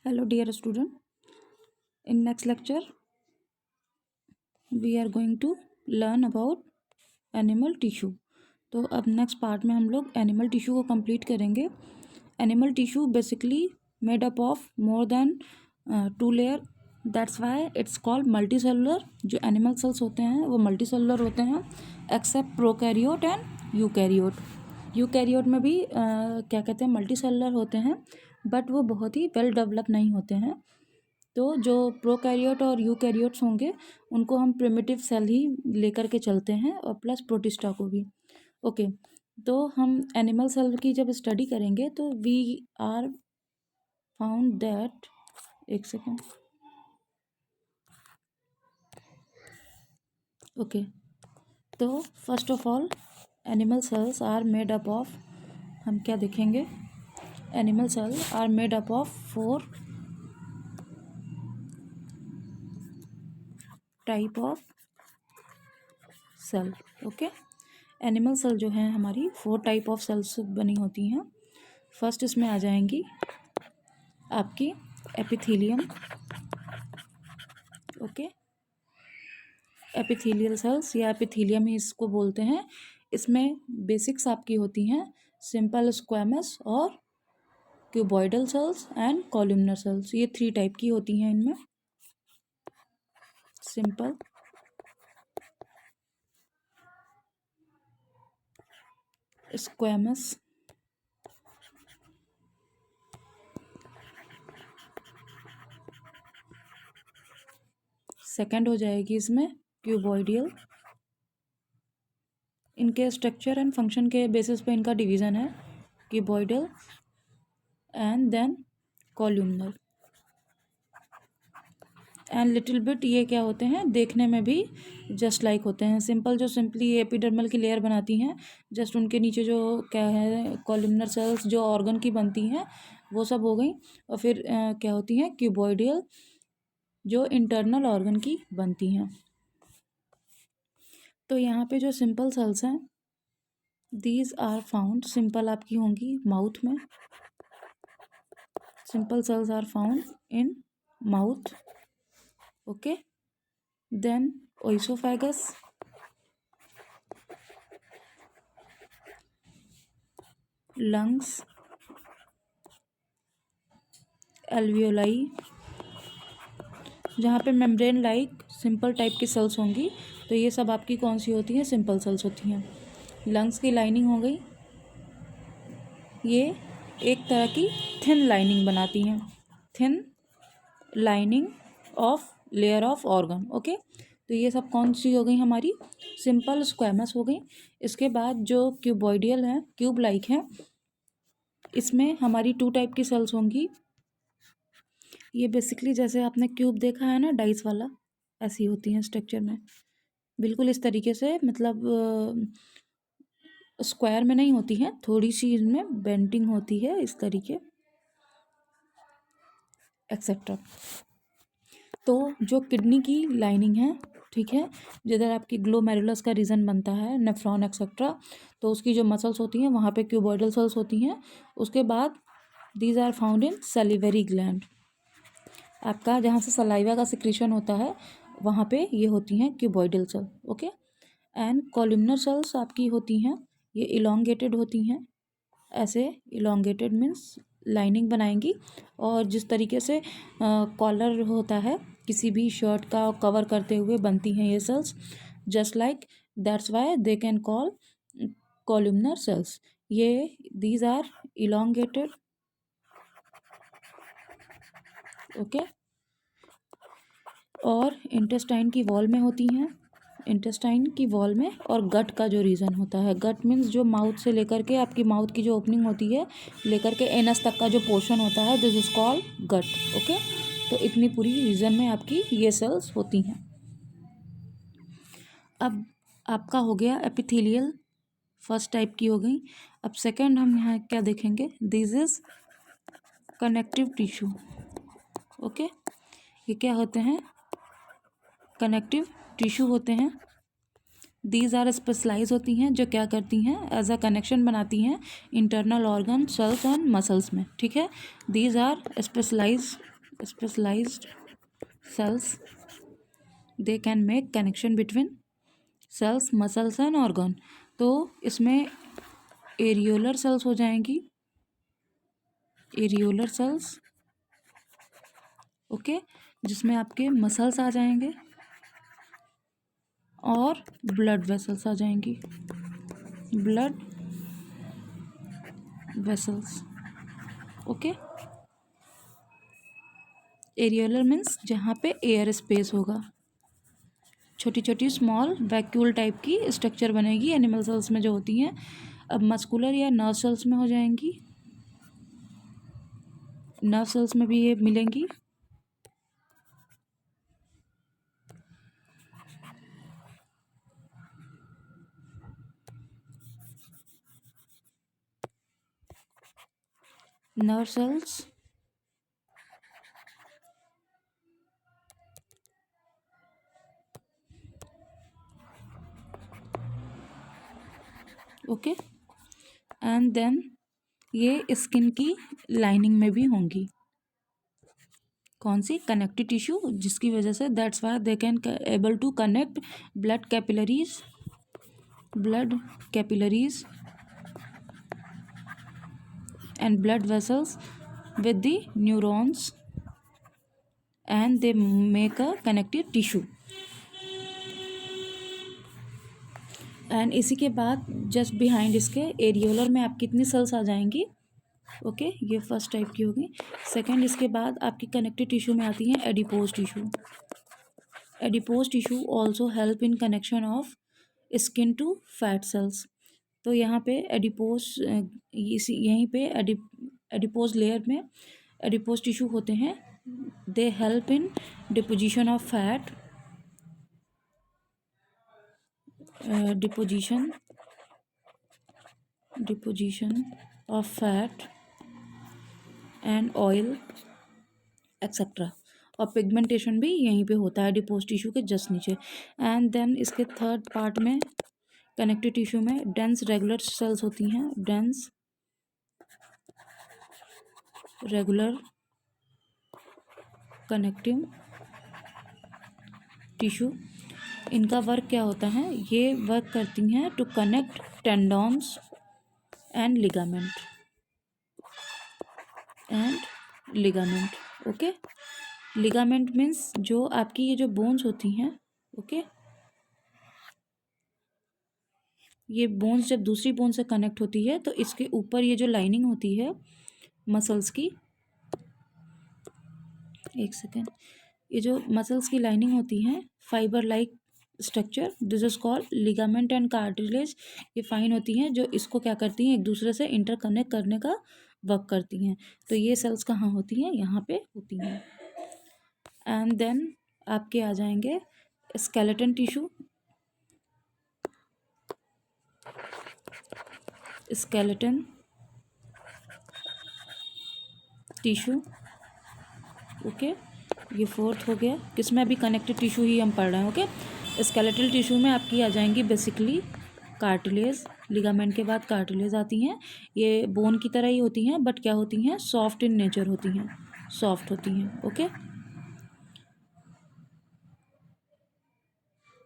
Hello dear student, in next lecture we are going to learn about animal tissue. तो अब next part में हम लोग animal tissue को कंप्लीट करेंगे. Animal tissue basically made up of more than 2 layer, that's why it's called multicellular. जो animal cells होते हैं वो मल्टी सेलुलर होते हैं except prokaryote and eukaryote. Eukaryote में भी क्या कहते हैं मल्टी सेलुलर होते हैं, बट वो बहुत ही वेल डेवलप नहीं होते हैं. तो जो प्रोकैरियोट और यूकैरियोट्स होंगे उनको हम प्रिमिटिव सेल ही लेकर के चलते हैं, और प्लस प्रोटिस्टा को भी. ओके, तो हम एनिमल सेल की जब स्टडी करेंगे तो वी आर फाउंड दैट, एक सेकेंड. ओके, तो first of all animal cells are made up of, हम क्या देखेंगे, animal cell are made up of 4 type of cell. Okay, animal cell जो है हमारी 4 टाइप ऑफ सेल्स बनी होती हैं. फर्स्ट इसमें आ जाएंगी आपकी एपिथेलियम. ओके, एपिथेलियल सेल्स या एपिथेलियम ही इसको बोलते हैं. इसमें बेसिक्स आपकी होती हैं सिंपल स्क्वैमस और cuboidal cells and columnar cells. ये 3 टाइप की होती हैं इनमें. सिंपल, स्क्वैमस, सेकंड हो जाएगी इसमें क्यूबॉइडियल. इनके स्ट्रक्चर एंड फंक्शन के बेसिस पे इनका डिवीज़न है, cuboidal and then columnar. And little bit ये क्या होते हैं, देखने में भी जस्ट लाइक होते हैं. सिंपल जो सिंपली एपिडर्मल की लेयर बनाती हैं, जस्ट उनके नीचे जो क्या है कॉलमनर सेल्स जो ऑर्गन की बनती हैं वो सब हो गई. और फिर क्या होती हैं क्यूबॉइडियल जो इंटरनल ऑर्गन की बनती हैं. तो यहाँ पे जो सिंपल सेल्स हैं दीज आर फाउंड, सिंपल आपकी होंगी माउथ में. Simple cells are found in mouth. Okay, then oesophagus, lungs, alveoli. जहाँ पे मेम्ब्रेन लाइक सिंपल टाइप की सेल्स होंगी तो ये सब आपकी कौन सी होती हैं, सिंपल सेल्स होती हैं. लंग्स की लाइनिंग हो गई, ये एक तरह की थिन लाइनिंग बनाती हैं, thin lining of layer of organ. Okay, तो ये सब कौन सी हो गई हमारी, सिंपल स्क्वैमस हो गई. इसके बाद जो क्यूबॉइडियल है, क्यूब लाइक है, इसमें हमारी 2 टाइप की सेल्स होंगी. ये बेसिकली जैसे आपने क्यूब देखा है ना डाइस वाला, ऐसी होती हैं स्ट्रक्चर में, बिल्कुल इस तरीके से, मतलब स्क्वायर में नहीं होती हैं, थोड़ी सी इनमें बेंडिंग होती है इस तरीके एक्सेट्रा. तो जो किडनी की लाइनिंग है, ठीक है, जिधर आपकी ग्लोमेरुलस का रीजन बनता है, नेफ्रॉन एक्सेट्रा, तो उसकी जो मसल्स होती हैं वहाँ पे क्यूबॉइडल सेल्स होती हैं. उसके बाद these are found in salivary gland. आपका जहाँ से सलाइवा का सिक्रीशन होता है वहाँ पे ये होती हैं cuboidal cell. Okay, and columnar cells आपकी होती हैं, ये इलोंगेटेड होती हैं, ऐसे इलोंगेटेड मीन्स लाइनिंग बनाएंगी. और जिस तरीके से कॉलर होता है किसी भी शर्ट का कवर करते हुए बनती हैं ये cells, just like that's why they can call columnar cells. ये दीज आर इलोंगेटेड. ओके, और इंटेस्टाइन की वॉल में होती हैं, इंटेस्टाइन की वॉल में. और गट का जो रीजन होता है, गट मीन्स जो माउथ से लेकर के आपकी माउथ की जो ओपनिंग होती है लेकर के एनस तक का जो पोर्शन होता है, this is called gut. Okay, तो इतनी पूरी रीजन में आपकी ये सेल्स होती हैं. अब आपका हो गया एपिथेलियल, फर्स्ट टाइप की हो गई. अब सेकंड हम यहाँ क्या देखेंगे, this is connective tissue. Okay, ये क्या होते हैं, कनेक्टिव टिश्यू होते हैं. दीज आर स्पेशलाइज होती हैं, जो क्या करती हैं, एज अ कनेक्शन बनाती हैं internal organ cells and muscles में. ठीक है, these are specialise specialised cells, they can make connection between cells, muscles and organ. तो इसमें एरियोलर सेल्स हो जाएंगी, एरियोलर सेल्स, ओके, जिसमें आपके मसल्स आ जाएंगे और ब्लड वेसल्स आ जाएंगी, blood vessels, okay. Areolar means जहाँ पे एयर स्पेस होगा, छोटी छोटी स्मॉल वैक्यूल टाइप की स्ट्रक्चर बनेगी एनिमल सेल्स में जो होती हैं। अब मस्कुलर या नर्व सेल्स में हो जाएंगी, नर्व सेल्स में भी ये मिलेंगी, nerve cells, okay. And then ये स्किन की लाइनिंग में भी होंगी, कौन सी, कनेक्टिव टिश्यू, जिसकी वजह से that's why they can able to connect blood capillaries, blood capillaries and blood vessels with the neurons and they make a connective tissue। And इसी के बाद जस्ट बिहाइंड इसके एरियोलर में आपकी कितनी सेल्स आ जाएंगी, ओके, ये फर्स्ट टाइप की होगी। सेकंड, इसके बाद आपकी कनेक्टिव टिश्यू में आती हैं adipose tissue. Adipose tissue also help in connection of skin to fat cells. तो यहाँ पे एडिपोज, इसी यहीं पे एडिपोज लेयर में एडिपोज टिश्यू होते हैं, they help in deposition of fat, deposition of fat and oil etcetera. और पिगमेंटेशन भी यहीं पे होता है एडिपोज टिश्यू के जस्ट नीचे। एंड देन इसके थर्ड पार्ट में कनेक्टिव टिश्यू में डेंस रेगुलर सेल्स होती हैं, डेंस रेगुलर कनेक्टिव टिश्यू। इनका वर्क क्या होता है, ये वर्क करती हैं to connect tendons and ligament, okay. Ligament means जो आपकी ये जो बोन्स होती हैं, ओके, ये बोन्स जब दूसरी बोन से कनेक्ट होती है तो इसके ऊपर ये जो लाइनिंग होती है मसल्स की, एक सेकेंड, ये जो मसल्स की लाइनिंग होती है fibre like structure, this is called ligament and cartilage. ये फाइन होती हैं जो इसको क्या करती हैं, एक दूसरे से इंटरकनेक्ट करने का वर्क करती हैं। तो ये सेल्स कहाँ होती हैं, यहाँ पे होती हैं। एंड देन आपके आ जाएंगे skeleton tissue, skeleton tissue, okay, ये फोर्थ हो गया। किसमें अभी कनेक्टिव टिश्यू ही हम पढ़ रहे हैं, ओके। स्केलेटल टिश्यू में आपकी आ जाएंगी बेसिकली कार्टिलेज, लिगामेंट के बाद कार्टिलेज आती हैं। ये बोन की तरह ही होती हैं बट क्या होती हैं, सॉफ्ट इन नेचर होती हैं, सॉफ्ट होती हैं, okay.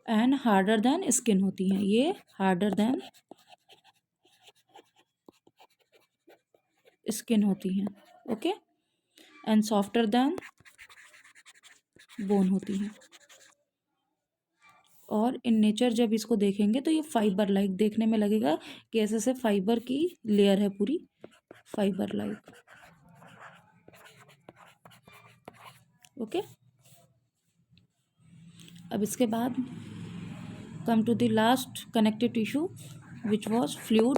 And harder than skin होती हैं, ये हार्डर देन स्किन होती हैं, okay. And softer then bone होती हैं। और इन नेचर जब इसको देखेंगे तो ये फाइबर लाइक देखने में लगेगा कि ऐसे से फाइबर की लेयर है पूरी, फाइबर लाइक, ओके। अब इसके बाद come to the last connective tissue which was fluid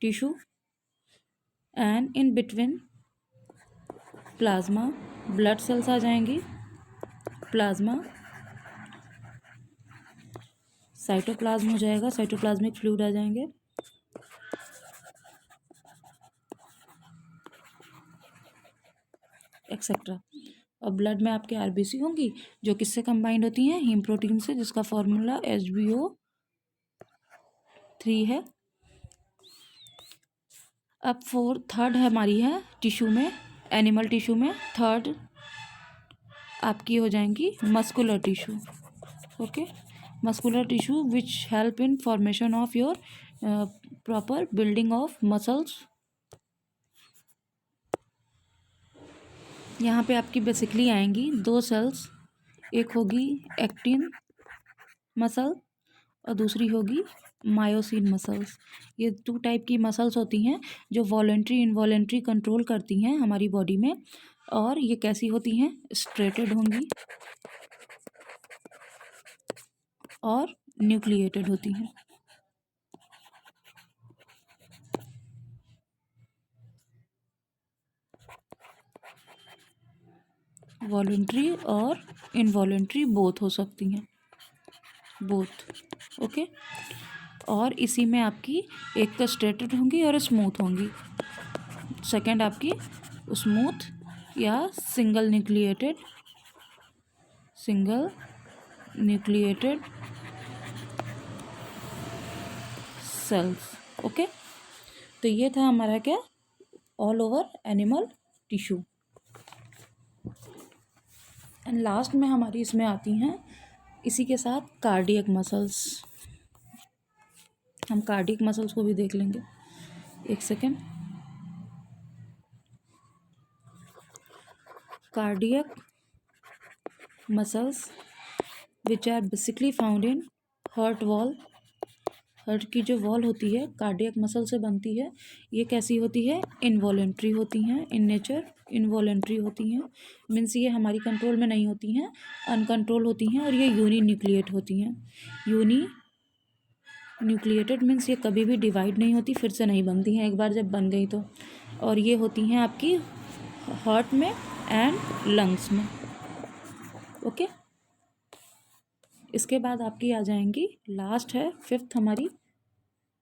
tissue and in between plasma, blood cells आ जाएंगी, प्लाज्मा, साइटोप्लाज्म हो जाएगा, साइटोप्लाज्मिक फ्लूइड आ जाएंगे, एक्सेट्रा। और ब्लड में आपके आरबीसी होंगी जो किससे कंबाइंड होती हैं, हीम प्रोटीन से, जिसका फॉर्मूला HbO3 है। अब थर्ड है हमारी है टिश्यू में, एनिमल टिश्यू में थर्ड आपकी हो जाएंगी muscular tissue. Okay, muscular tissue which help in formation of your proper building of muscles. यहाँ पे आपकी बेसिकली आएंगी दो सेल्स, एक होगी एक्टिन मसल और दूसरी होगी मायोसिन मसल्स। ये 2 टाइप की मसल्स होती हैं जो वॉलेंट्री इनवॉलेंट्री कंट्रोल करती हैं हमारी बॉडी में। और ये कैसी होती हैं? स्ट्रेटेड होंगी और न्यूक्लिएटेड होती हैं। वॉलेंट्री और इनवॉलेंट्री बोथ हो सकती हैं, बोथ। ओके, और इसी में आपकी एक तो स्ट्रेटेड होंगी और स्मूथ होंगी, सेकंड आपकी स्मूथ या सिंगल न्यूक्लिएटेड सेल्स। ओके, तो ये था हमारा क्या, all over animal tissue. And last में हमारी इसमें आती हैं इसी के साथ कार्डियक मसल्स। हम कार्डियक मसल्स को भी देख लेंगे, एक second. Cardiac muscles which are basically found in heart wall. Heart की जो वॉल होती है कार्डियक मसल से बनती है। ये कैसी होती है? इनवॉलेंट्री होती हैं, इन नेचर इनवॉलेंट्री होती हैं। मीन्स ये हमारी कंट्रोल में नहीं होती हैं, अनकंट्रोल होती हैं। और ये यूनी न्यूक्लिएट होती हैं। यूनी न्यूक्लिएटेड मीन्स ये कभी भी डिवाइड नहीं होती, फिर से नहीं बनती हैं, एक बार जब बन गई तो। और ये होती हैं आपकी हार्ट में एंड लंग्स में। ओके, इसके बाद आपकी आ जाएंगी, लास्ट है फिफ्थ हमारी,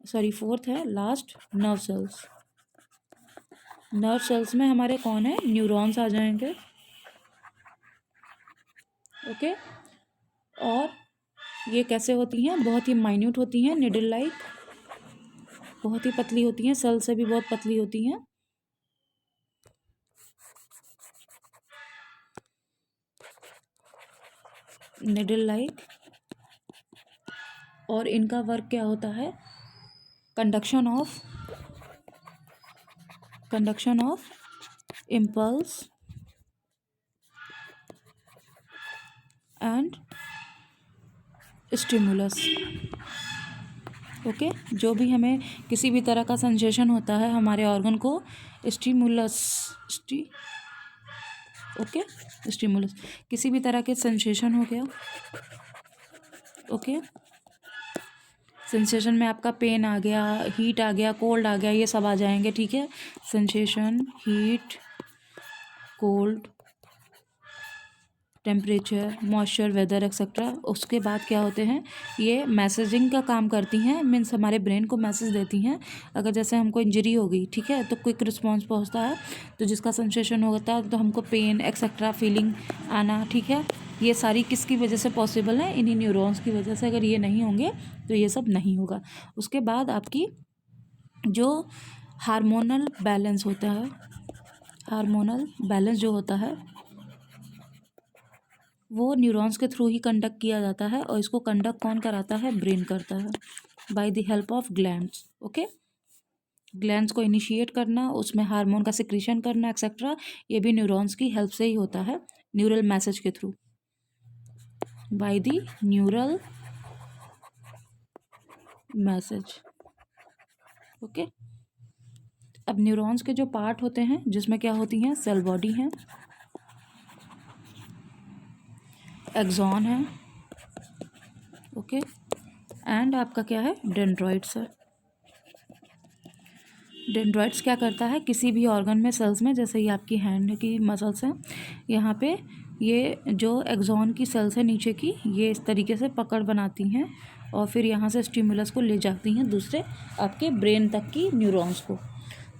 सॉरी फोर्थ है last, nerve cells. Nerve cells में हमारे कौन है? न्यूरॉन्स आ जाएंगे। ओके, और ये कैसे होती हैं? बहुत ही माइन्यूट होती हैं, निडल लाइक, बहुत ही पतली होती हैं, सेल से भी बहुत पतली होती हैं। Needle like. और इनका वर्क क्या होता है? Conduction of impulse and stimulus. Okay, जो भी हमें किसी भी तरह का सेंसेशन होता है हमारे ऑर्गन को, स्टिमुलस ओके, स्टिमुलस, किसी भी तरह के सेंसेशन हो गया। ओके, सेंसेशन में आपका पेन आ गया, हीट आ गया, कोल्ड आ गया, ये सब आ जाएंगे। ठीक है, sensation, heat, cold, temperature, moisture, weather etcetera. उसके बाद क्या होते हैं? ये मैसेजिंग का काम करती हैं, मीन्स हमारे ब्रेन को मैसेज देती हैं। अगर जैसे हमको इंजरी हो गई, ठीक है, तो क्विक रिस्पॉन्स पहुंचता है, तो जिसका सेंसेशन होता है तो हमको पेन एक्सेट्रा फीलिंग आना। ठीक है, ये सारी किसकी वजह से पॉसिबल है? इन्हीं न्यूरॉन्स की वजह से। अगर ये नहीं होंगे तो ये सब नहीं होगा। उसके बाद आपकी जो हार्मोनल बैलेंस होता है, हार्मोनल बैलेंस जो होता है वो न्यूरॉन्स के थ्रू ही कंडक्ट किया जाता है। और इसको कंडक्ट कौन कराता है? ब्रेन करता है, by the help of glands. Okay, glands को इनिशिएट करना, उसमें हार्मोन का सिक्रीशन करना एक्सेट्रा, ये भी न्यूरॉन्स की हेल्प से ही होता है, न्यूरल मैसेज के through, by the neural message. Okay, अब न्यूरॉन्स के जो पार्ट होते हैं जिसमें क्या होती हैं? सेल बॉडी है, एक्सॉन है, ओके, एंड आपका क्या है? डेंड्राइट्स है। डेंड्राइट्स क्या करता है? किसी भी ऑर्गन में, सेल्स में, जैसे ये आपकी हैंड की मसल्स हैं, यहाँ पे ये जो एक्सॉन की सेल्स है नीचे की, ये इस तरीके से पकड़ बनाती हैं और फिर यहाँ से स्टिमुलस को ले जाती हैं दूसरे आपके ब्रेन तक की न्यूरॉन्स को।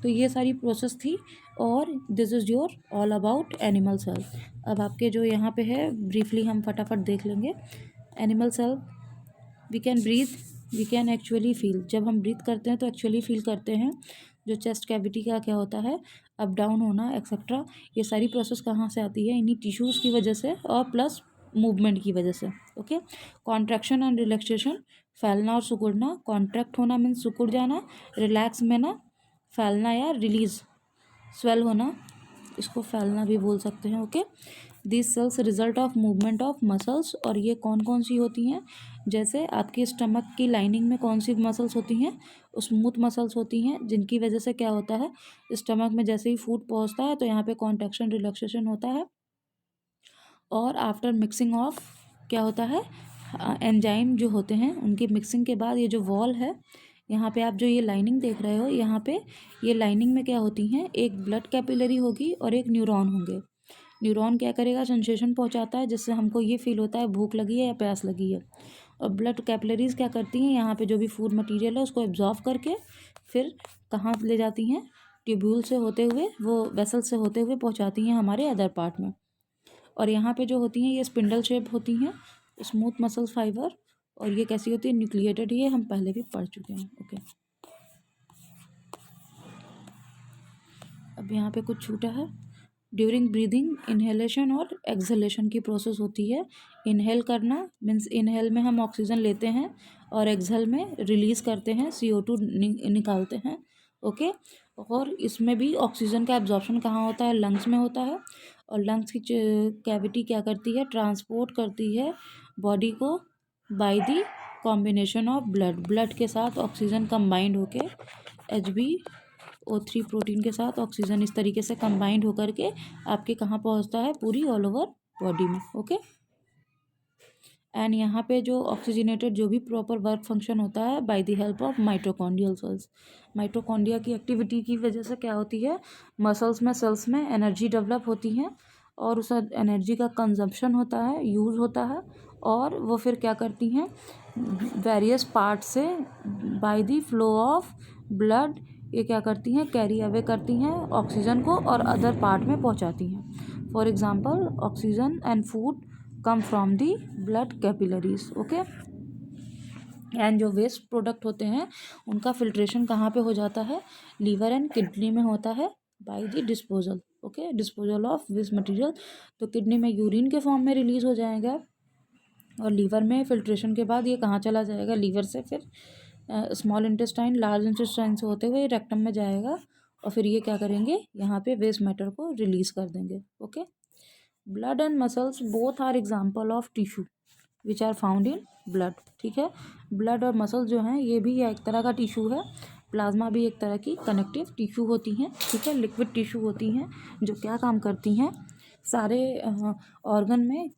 तो ये सारी प्रोसेस थी, और this is your all about animal cell. अब आपके जो यहाँ पे है, ब्रीफली हम फटाफट देख लेंगे। Animal cell, we can breathe, we can actually feel. जब हम ब्रीथ करते हैं तो एक्चुअली फील करते हैं जो चेस्ट कैविटी का क्या होता है, अप डाउन होना एक्सेट्रा, ये सारी प्रोसेस कहाँ से आती है, इन्हीं टिश्यूज़ की वजह से और प्लस मूवमेंट की वजह से। ओके, कॉन्ट्रैक्शन एंड रिलैक्सेशन, फैलना और सिकुड़ना। कॉन्ट्रैक्ट होना मीन्स सिकुड़ जाना, रिलैक्स में ना फैलना या रिलीज स्वेल होना, इसको फैलना भी बोल सकते हैं। Okay, this cells result of movement of muscles, और ये कौन कौन सी होती हैं, जैसे आपकी स्टमक की लाइनिंग में कौन सी मसल्स होती हैं, स्मूथ मसल्स होती हैं, जिनकी वजह से क्या होता है, स्टमक में जैसे ही फूड पहुंचता है तो यहाँ पे कॉन्ट्रैक्शन रिलैक्सेशन होता है। और आफ्टर मिक्सिंग ऑफ क्या होता है, एंजाइम जो होते हैं उनकी मिक्सिंग के बाद ये जो वॉल है, यहाँ पे आप जो ये लाइनिंग देख रहे हो, यहाँ पे ये लाइनिंग में क्या होती हैं, एक ब्लड कैपिलरी होगी और एक न्यूरॉन होंगे। न्यूरॉन क्या करेगा, सेंसेशन पहुँचाता है जिससे हमको ये फील होता है भूख लगी है या प्यास लगी है। और ब्लड कैपिलरीज क्या करती हैं, यहाँ पे जो भी फूड मटेरियल है उसको एब्जॉर्व करके फिर कहाँ ले जाती हैं, ट्यूब्यूल से होते हुए, वो वेसल से होते हुए पहुँचाती हैं हमारे अदर पार्ट में। और यहाँ पे जो होती हैं ये स्पिंडल शेप होती हैं, स्मूथ मसल फाइबर, और ये कैसी होती है, न्यूक्लिएटेड, ये हम पहले भी पढ़ चुके हैं। ओके, अब यहाँ पे कुछ छूटा है। ड्यूरिंग ब्रीदिंग इन्हेलेशन और एक्सहेलेशन की प्रोसेस होती है। इनहेल करना मीन्स इनहेल में हम ऑक्सीजन लेते हैं और एक्सहेल में रिलीज़ करते हैं, CO2 निकालते हैं। ओके, और इसमें भी ऑक्सीजन का एब्जॉर्प्शन कहाँ होता है, लंग्स में होता है। और लंग्स की कैविटी क्या करती है, ट्रांसपोर्ट करती है बॉडी को by the combination of blood के साथ ऑक्सीजन कंबाइंड होके HbO3 प्रोटीन के साथ ऑक्सीजन इस तरीके से कंबाइंड होकर के आपके कहाँ पहुँचता है, पूरी ऑल ओवर बॉडी में। ओके, एंड यहाँ पे जो ऑक्सीजनेटेड जो भी प्रॉपर वर्क फंक्शन होता है by the help of mitochondrial cells. Mitochondria की एक्टिविटी की वजह से क्या होती है, मसल्स में सेल्स में एनर्जी डेवलप होती है और उस एनर्जी का कंजम्पशन होता है, यूज़ होता है, और वो फिर क्या करती हैं, वेरियस पार्ट से by the flow of blood ये क्या करती हैं, कैरी अवे करती हैं ऑक्सीजन को और अदर पार्ट में पहुंचाती हैं। For example oxygen and food come from the blood capillaries. Okay, and जो वेस्ट प्रोडक्ट होते हैं उनका फिल्ट्रेशन कहाँ पे हो जाता है, लीवर एंड किडनी में होता है by the disposal. Okay, disposal of waste material. तो किडनी में यूरिन के फॉर्म में रिलीज हो जाएगा और लीवर में फिल्ट्रेशन के बाद ये कहाँ चला जाएगा, लीवर से फिर स्मॉल इंटेस्टाइन, लार्ज इंटेस्टाइन से होते हुए रेक्टम में जाएगा और फिर ये क्या करेंगे, यहाँ पे वेस्ट मैटर को रिलीज कर देंगे। Okay, blood and muscles both are example of tissue which are found in blood. ठीक है, ब्लड और मसल जो हैं ये भी एक तरह का टिश्यू है। प्लाज्मा भी एक तरह की कनेक्टिव टिश्यू होती हैं। ठीक है, लिक्विड टिश्यू होती हैं जो क्या काम करती हैं, सारे ऑर्गन में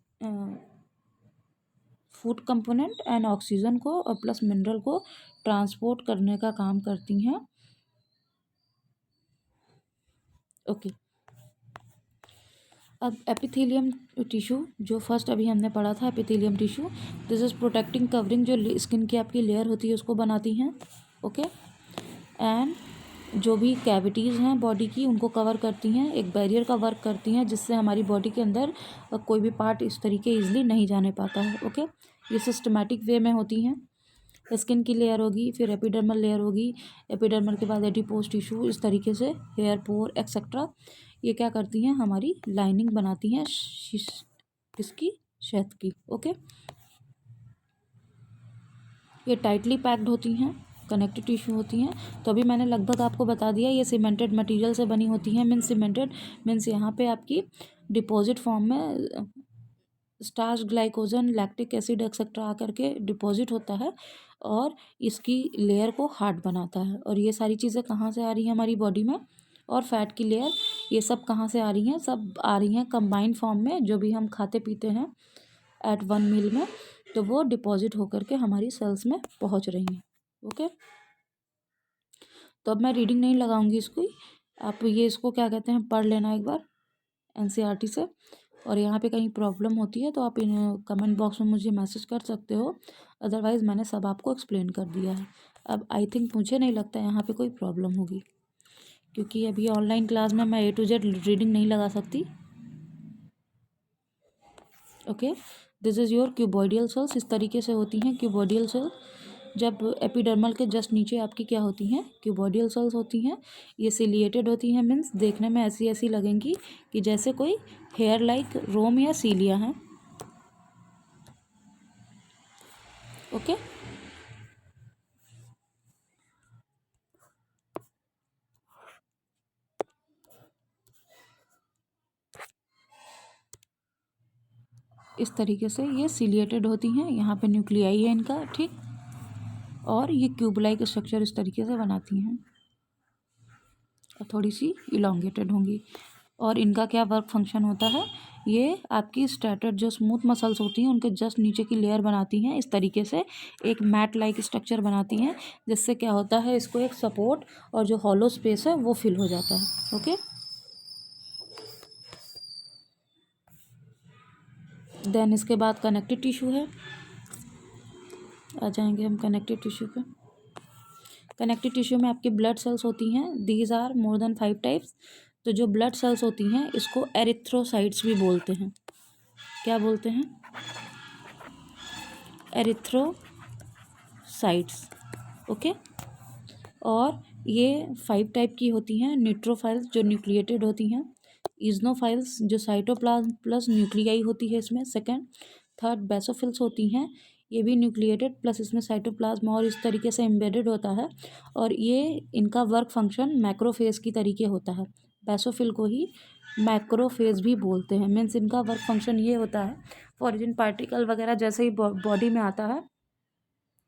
फूड कंपोनेंट एंड ऑक्सीजन को और प्लस मिनरल को ट्रांसपोर्ट करने का काम करती हैं। ओके, अब एपिथेलियम टिश्यू जो फर्स्ट अभी हमने पढ़ा था, epithelium tissue, this is protecting covering, जो स्किन की आपकी लेयर होती है उसको बनाती हैं। ओके, एंड जो भी कैविटीज़ हैं बॉडी की उनको कवर करती हैं, एक बैरियर का वर्क करती हैं जिससे हमारी बॉडी के अंदर कोई भी पार्ट इस तरीके ईजिली नहीं जाने पाता है। ओके, ये सिस्टमेटिक वे में होती हैं। स्किन की लेयर होगी, फिर एपिडर्मल लेयर होगी, एपिडर्मल के बाद एडिपोज टिश्यू, इस तरीके से हेयर पोर एक्सेट्रा ये क्या करती हैं, हमारी लाइनिंग बनाती हैं किसकी, शहद की। ओके, ये टाइटली पैक्ड होती हैं, कनेक्टिव टिश्यू होती हैं। तो अभी मैंने लगभग आपको बता दिया ये सीमेंटेड मटेरियल से बनी होती हैं। मीन्स सीमेंटेड मीन्स यहाँ पे आपकी डिपॉजिट फॉर्म में starch, glycogen, lactic acid etcetera आकर के डिपॉजिट होता है और इसकी लेयर को हार्ड बनाता है। और ये सारी चीज़ें कहाँ से आ रही हैं हमारी बॉडी में, और फैट की लेयर, ये सब कहाँ से आ रही हैं, सब आ रही हैं कंबाइंड फॉर्म में, जो भी हम खाते पीते हैं एट वन मील में, तो वो डिपॉजिट होकर के हमारी सेल्स में पहुँच रही हैं। ओके, तो अब मैं रीडिंग नहीं लगाऊंगी इसको, आप ये इसको क्या कहते हैं पढ़ लेना एक बार NCERT से। और यहाँ पे कहीं प्रॉब्लम होती है तो आप इन कमेंट बॉक्स में मुझे मैसेज कर सकते हो, अदरवाइज़ मैंने सब आपको एक्सप्लेन कर दिया है। अब आई थिंक मुझे नहीं लगता यहाँ पे कोई प्रॉब्लम होगी, क्योंकि अभी ऑनलाइन क्लास में मैं A to Z रीडिंग नहीं लगा सकती। Okay, this is your cuboidal cells, इस तरीके से होती हैं क्यूबॉइडियल सेल। जब एपिडर्मल के जस्ट नीचे आपकी क्या होती हैं, क्यूबॉइडल सेल्स होती हैं। ये सिलिएटेड होती हैं, मीन्स देखने में ऐसी ऐसी लगेंगी कि जैसे कोई हेयर लाइक रोम या सीलिया हैं। ओके, इस तरीके से ये सिलिएटेड होती हैं। यहाँ पे न्यूक्लियाई है इनका, ठीक, और ये क्यूब लाइक स्ट्रक्चर इस तरीके से बनाती हैं और थोड़ी सी इलोंगेटेड होंगी। और इनका क्या वर्क फंक्शन होता है, ये आपकी स्टैटर्ड जो स्मूथ मसल्स होती हैं उनके जस्ट नीचे की लेयर बनाती हैं, इस तरीके से एक मैट लाइक स्ट्रक्चर बनाती हैं, जिससे क्या होता है, इसको एक सपोर्ट और जो हॉलो स्पेस है वो फिल हो जाता है। ओके, देन इसके बाद कनेक्टिव टिश्यू है। आ जाएंगे हम कनेक्टिव टिश्यू पे। कनेक्टिव टिश्यू में आपकी ब्लड सेल्स होती हैं। These are more than 5 types. तो जो ब्लड सेल्स होती हैं इसको एरिथ्रोसाइट्स भी बोलते हैं। क्या बोलते हैं? एरिथ्रोसाइट्स। ओके, और ये 5 टाइप की होती हैं। न्यूट्रोफाइल्स जो न्यूक्लिएटेड होती हैं, इजनोफाइल्स जो साइटोप्लाज्म प्लस न्यूक्लियाई होती है इसमें, सेकंड। थर्ड बेसोफिल्स होती हैं, ये भी न्यूक्लिएटेड प्लस इसमें साइटोप्लाज्म और इस तरीके से एम्बेडेड होता है। और ये इनका वर्क फंक्शन मैक्रोफेज की तरीके होता है। बेसोफिल को ही मैक्रोफेज भी बोलते हैं। मीन्स इनका वर्क फंक्शन ये होता है, फॉरेन पार्टिकल वगैरह जैसे ही बॉडी में आता है,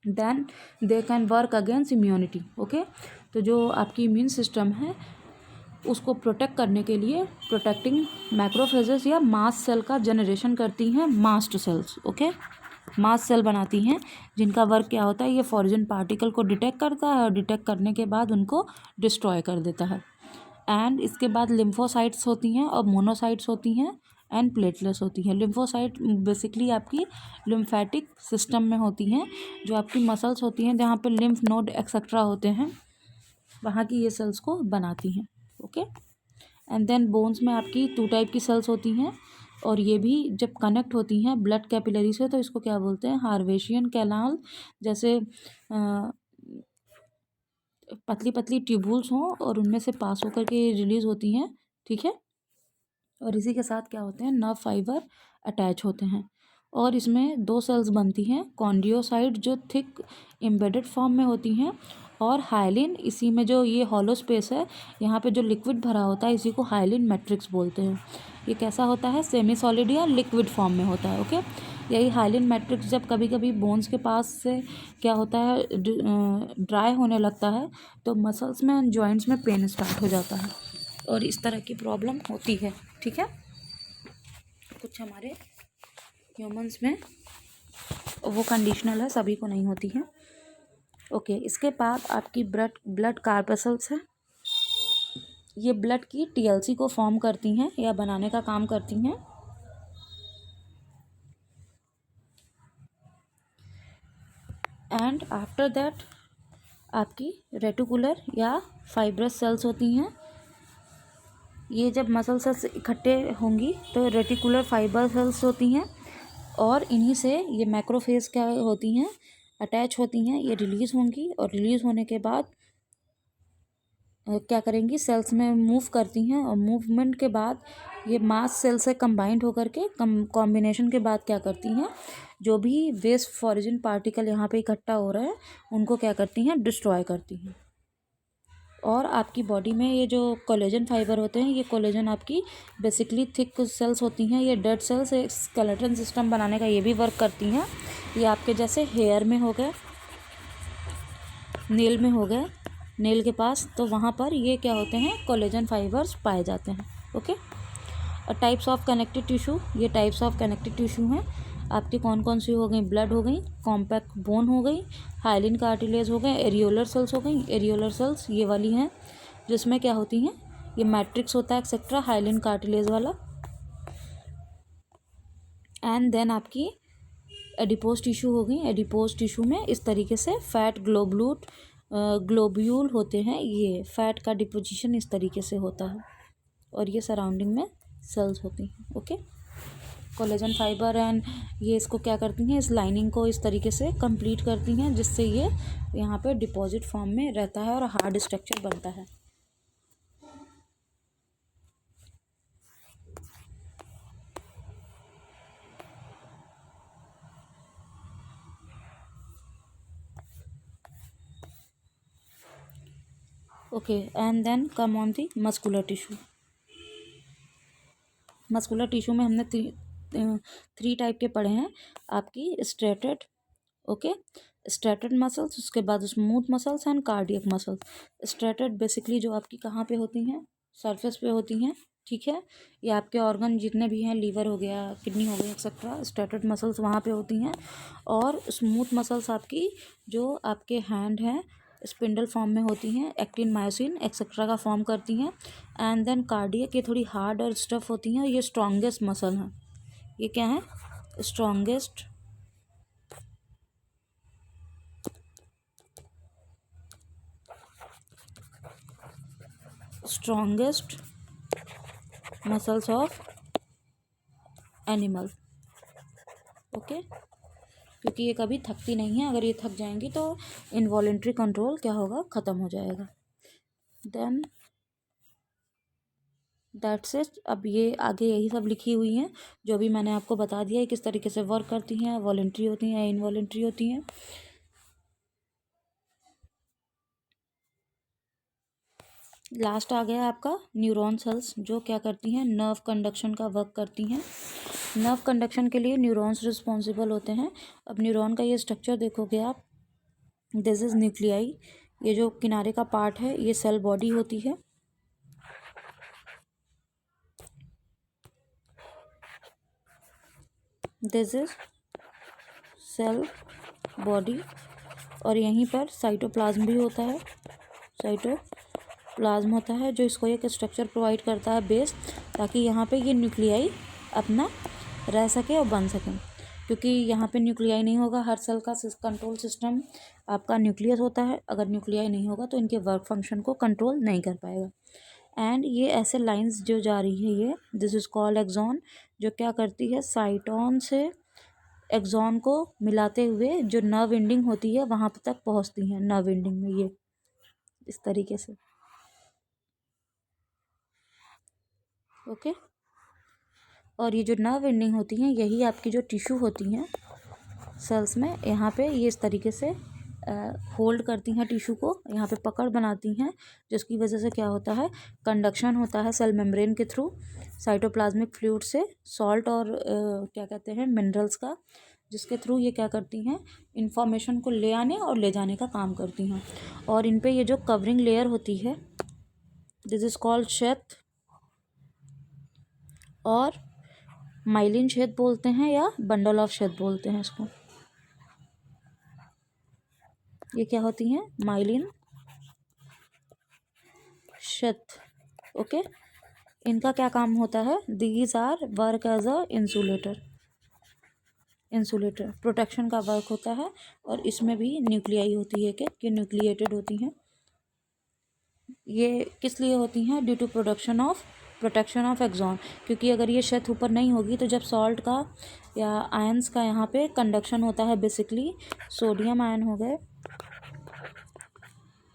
then they can work against immunity. Okay, तो जो आपकी इम्यून सिस्टम है उसको प्रोटेक्ट करने के लिए प्रोटेक्टिंग मैक्रोफेजेस या मास्ट सेल का जनरेशन करती हैं mast cells. Okay, mast cell बनाती हैं जिनका वर्क क्या होता है, ये फॉरेन पार्टिकल को डिटेक्ट करता है और डिटेक्ट करने के बाद उनको डिस्ट्रॉय कर देता है। एंड इसके बाद लिम्फोसाइट्स होती हैं और मोनोसाइट्स होती हैं एंड प्लेटलेट्स होती हैं। लिम्फोसाइट बेसिकली आपकी लिम्फेटिक सिस्टम में होती हैं, जो आपकी मसल्स होती हैं जहाँ पे लिम्फ नोड एक्सेट्रा होते हैं, वहाँ की ये सेल्स को बनाती हैं। ओके, एंड देन बोन्स में आपकी 2 टाइप की सेल्स होती हैं, और ये भी जब कनेक्ट होती हैं ब्लड कैपिलरी से तो इसको क्या बोलते हैं, हार्वेशियन कैनाल। जैसे पतली पतली ट्यूबुल्स हों और उनमें से पास होकर के रिलीज होती हैं, ठीक है। और इसी के साथ क्या होते हैं, नर्व फाइबर अटैच होते हैं। और इसमें 2 सेल्स बनती हैं, कॉन्डियोसाइट जो थिक एम्बेडेड फॉर्म में होती हैं, और हाइलिन, इसी में जो ये हॉलो स्पेस है यहाँ पे जो लिक्विड भरा होता है इसी को हाइलिन मैट्रिक्स बोलते हैं। ये कैसा होता है, सेमी सॉलिड या लिक्विड फॉर्म में होता है। ओके, यही हाइलिन मैट्रिक्स जब कभी कभी बोन्स के पास से क्या होता है, ड्राई होने लगता है तो मसल्स में एंड जॉइंट्स में पेन स्टार्ट हो जाता है, और इस तरह की प्रॉब्लम होती है, ठीक है। कुछ हमारे ह्यूमंस में वो कंडीशनल है, सभी को नहीं होती है। ओके, इसके बाद आपकी ब्लड कार्पेसल्स है। ये ब्लड की टीएलसी को फॉर्म करती हैं या बनाने का काम करती हैं। एंड आफ्टर दैट आपकी रेटिकुलर या फाइब्रस सेल्स होती हैं। ये जब मसल सेल्स इकट्ठे होंगी तो रेटिकुलर फाइबर सेल्स होती हैं, और इन्हीं से ये मैक्रोफेज क्या होती हैं, अटैच होती हैं। ये रिलीज़ होंगी और रिलीज़ होने के बाद क्या करेंगी, सेल्स में मूव करती हैं, और मूवमेंट के बाद ये मास सेल से कंबाइंड होकर के कॉम्बिनेशन के बाद क्या करती हैं, जो भी वेस्ट फॉरेन पार्टिकल यहाँ पे इकट्ठा हो रहा है उनको क्या करती हैं, डिस्ट्रॉय करती हैं। और आपकी बॉडी में ये जो कोलेजन फाइबर होते हैं, ये कोलेजन आपकी बेसिकली थिक सेल्स होती हैं। ये डेड सेल्स एक स्केलेटन सिस्टम बनाने का ये भी वर्क करती हैं। ये आपके जैसे हेयर में हो गए, नेल में हो गए, नेल के पास, तो वहाँ पर ये क्या होते हैं, कोलेजन फाइबर्स पाए जाते हैं। ओके, और टाइप्स ऑफ कनेक्टिव टिश्यू, ये टाइप्स ऑफ कनेक्टिव टिश्यू हैं आपकी कौन कौन सी हो गई, ब्लड हो गई, कॉम्पैक्ट बोन हो गई, हाइलिन कार्टिलेज हो गए, एरियोलर सेल्स हो गई। एरियोलर सेल्स ये वाली हैं जिसमें क्या होती हैं, ये मैट्रिक्स होता है एक्सेट्रा, हाइलिन कार्टिलेज वाला। एंड देन आपकी एडिपोज टिश्यू हो गई। एडिपोज टिश्यू में इस तरीके से फैट ग्लोब्यूल होते हैं, ये फैट का डिपोजिशन इस तरीके से होता है, और ये सराउंडिंग में सेल्स होती हैं। ओके, कोलेजन फाइबर एंड ये इसको क्या करती हैं, इस लाइनिंग को इस तरीके से कंप्लीट करती हैं जिससे ये यहाँ पे डिपॉजिट फॉर्म में रहता है और हार्ड स्ट्रक्चर बनता है। Okay and then come on the muscular tissue. Muscular tissue में हमने थ्री टाइप के पढ़े हैं आपकी, स्ट्रेटेड, ओके, स्ट्रेटेड मसल्स, उसके बाद smooth muscles and cardiac muscles. Striated basically जो आपकी कहाँ पे होती हैं, सरफेस पे होती हैं, ठीक है, ये आपके ऑर्गन जितने भी हैं, लीवर हो गया, किडनी हो गई एक्सेट्रा, स्ट्रेटेड मसल्स वहाँ पे होती हैं। और स्मूथ मसल्स आपकी जो आपके हैंड हैं स्पिंडल फॉर्म में होती हैं, एक्टिन मायोसिन एक्सेट्रा का फॉर्म करती हैं। एंड देन कार्डियक, ये थोड़ी हार्ड और स्टफ होती हैं, ये स्ट्रॉन्गेस्ट मसल हैं। ये क्या है, strongest muscles of animal, okay, क्योंकि ये कभी थकती नहीं है, अगर ये थक जाएंगी तो इनवॉलेंट्री कंट्रोल क्या होगा, ख़त्म हो जाएगा। Then that's it. अब ये आगे यही सब लिखी हुई हैं जो भी मैंने आपको बता दिया है किस तरीके से वर्क करती हैं, वॉलेंट्री होती हैं या इनवॉलेंट्री होती हैं। लास्ट आ गया आपका न्यूरॉन सेल्स, जो क्या करती हैं, नर्व कंडक्शन का वर्क करती हैं। नर्व कंडक्शन के लिए न्यूरॉन्स रिस्पॉन्सिबल होते हैं। अब न्यूरॉन का ये स्ट्रक्चर देखोगे आप, दिस इज़ न्यूक्लियाई, ये जो किनारे का पार्ट है ये सेल बॉडी होती है, दिस इज सेल बॉडी। और यहीं पर साइटोप्लाज्म भी होता है, साइटोप्लाज्म होता है जो इसको एक स्ट्रक्चर प्रोवाइड करता है, बेस, ताकि यहाँ पे ये न्यूक्लियाई अपना रह सके और बन सकें। क्योंकि यहाँ पे न्यूक्लियाई नहीं होगा, हर सेल का कंट्रोल सिस्टम आपका न्यूक्लियस होता है, अगर न्यूक्लियाई नहीं होगा तो इनके वर्क फंक्शन को कंट्रोल नहीं कर पाएगा। एंड ये ऐसे लाइंस जो जा रही है, ये दिस इज कॉल्ड एक्सॉन, जो क्या करती है, साइटोन से एक्सॉन को मिलाते हुए जो नर्व एंडिंग होती है वहाँ तक पहुँचती हैं, नर्व एंडिंग में ये इस तरीके से, ओके। और ये जो नर्व एंडिंग होती हैं यही आपकी जो टिश्यू होती हैं सेल्स में, यहाँ पे ये इस तरीके से होल्ड करती हैं टिश्यू को, यहाँ पे पकड़ बनाती हैं, जिसकी वजह से क्या होता है, कंडक्शन होता है सेल मेम्ब्रेन के थ्रू साइटोप्लाज्मिक फ्लूइड से सॉल्ट और क्या कहते हैं, मिनरल्स का, जिसके थ्रू ये क्या करती हैं, इंफॉर्मेशन को ले आने और ले जाने का काम करती हैं। और इन पे ये जो कवरिंग लेयर होती है, दिस इज कॉल्ड शेथ, और माइलिन शेथ बोलते हैं या बंडल ऑफ शेथ बोलते हैं इसको। ये क्या होती हैं, माइलिन शेथ, ओके। इनका क्या काम होता है, these are work as a insulator, protection का वर्क होता है। और इसमें भी न्यूक्लियाई होती है कि न्यूक्लिएटेड होती हैं। ये किस लिए होती हैं, due to protection of axon, क्योंकि अगर ये शेथ ऊपर नहीं होगी तो जब सॉल्ट का या आयंस का यहाँ पे कंडक्शन होता है, बेसिकली सोडियम आयन हो गए,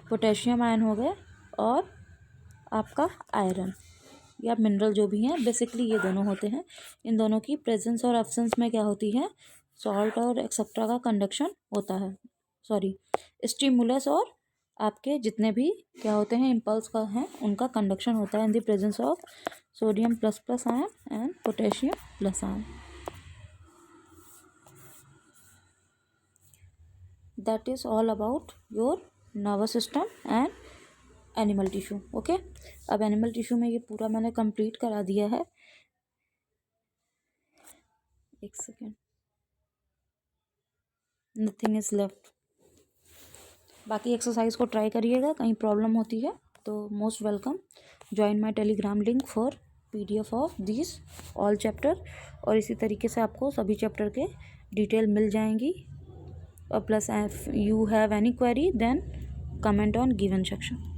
पोटेशियम आयन हो गए, और आपका आयरन या मिनरल जो भी हैं, बेसिकली ये दोनों होते हैं। इन दोनों की प्रेजेंस और एब्सेंस में क्या होती है, सॉल्ट और एक्सेट्रा का कंडक्शन होता है, सॉरी, स्टिमुलस और आपके जितने भी क्या होते हैं इम्पल्स का हैं उनका कंडक्शन होता है in the presence of sodium plus plus ion and potassium plus ion. That is all about your nervous system and animal tissue, okay. अब एनिमल टिश्यू में ये पूरा मैंने कंप्लीट करा दिया है, एक सेकेंड, नथिंग इज़ लेफ्ट। बाकी एक्सरसाइज को ट्राई करिएगा, कहीं प्रॉब्लम होती है तो most welcome, join my Telegram link for PDF of this all chapter. और इसी तरीके से आपको सभी चैप्टर के डिटेल मिल जाएंगी। और plus if you have any query then comment on given section.